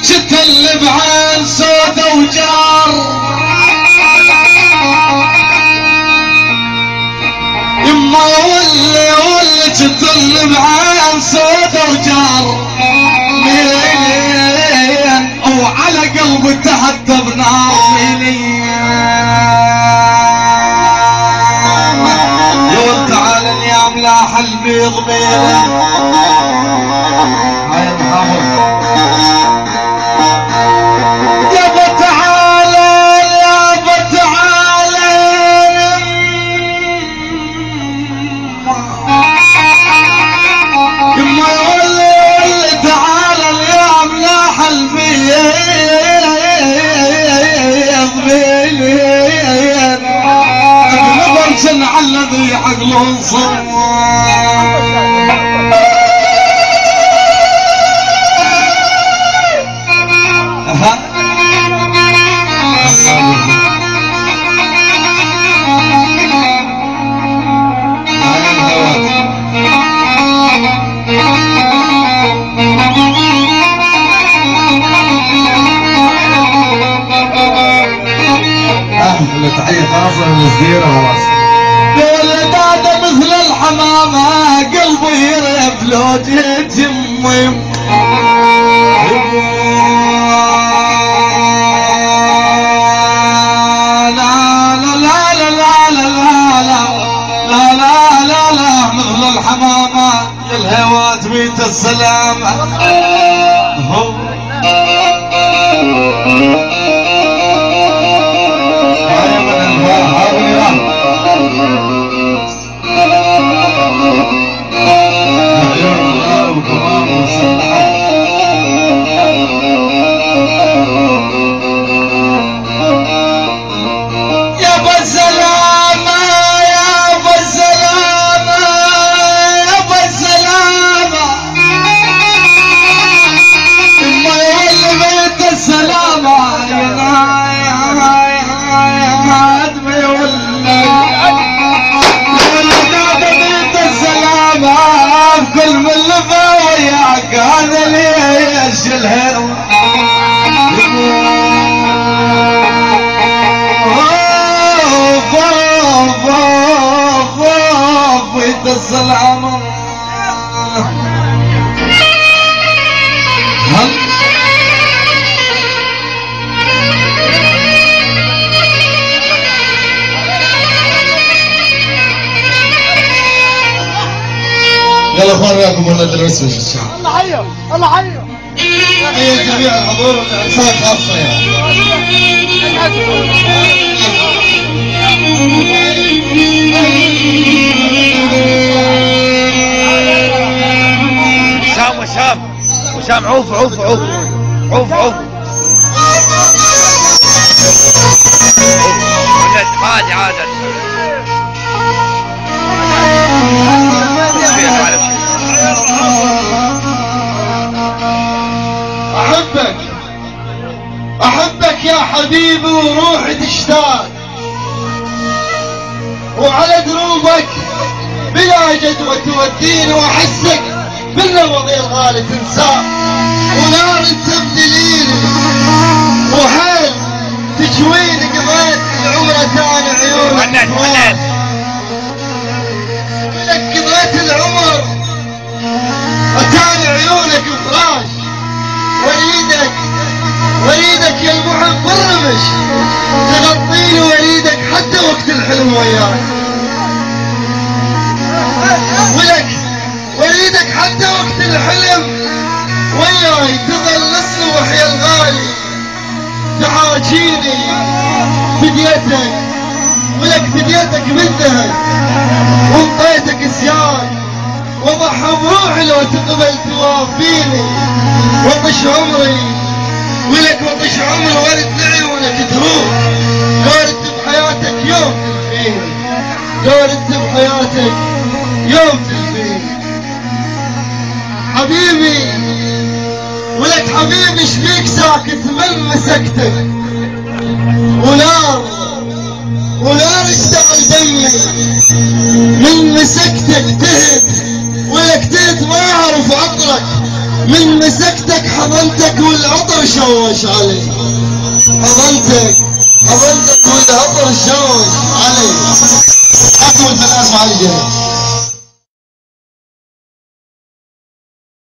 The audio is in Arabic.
شت اللي بعين سوده وجار يما واللي شت اللي بعين سوده وجار مين وعلى قلبي تهدى بنار مين يقول تعال اليوم لاح البيض بيضه هاي محمد يابا تعالى يابا تعالى يما يولي تعالى اليوم لاح البيض بيض نبرشن على الذي عقله انصر تحية خاصة للزيرة خلاص ولداده مثل الحمامة قلبي يرف لو جيت يمي لا لا لا لا لا لا لا لا لا مثل الحمامة للهوات بيت السلامة كل من لفا وياك هذا ليش الهوى بيت السلامة يلا اخوان وياكم ولد الوسوس الشعب الله حيه الله حيه يا جميع الحضور الاعصاب خاصه يعني وسام عوف عوف عوف عوف عوف عادي عادي أحبك يا حبيبي وروحي تشتاق وعلى دروبك بلا جدوى توديني وأحسك بالنبض الغالي تنساه ونار تبدليني وحيل تجويني قضيت العمر تاني عيونك لك قضيت العمر أتاني عيونك فراش وريدك يا المحب بالرمش تغطيني وريدك حتى وقت الحلم وياك وريدك حتى وقت الحلم وياي تظل الصبح يا الغالي تحاجيني فديتك فديتك بالذهب وانطيتك سيان وضحى بروحي لو تقبل توافيني وطش عمري وطش عمري ورد لعيونك تروح دورت بحياتك يوم تلفيني دورت بحياتك يوم تلفيني حبيبي حبيبي شبيك ساكت من مسكتك ونار اشتعل دمي من مسكتك تهت ولك تهت ما اعرف عطرك من مسكتك حضنتك والعطر شوش علي، حضنتك والعطر شوش علي. اكمل في الناس مع الجهل.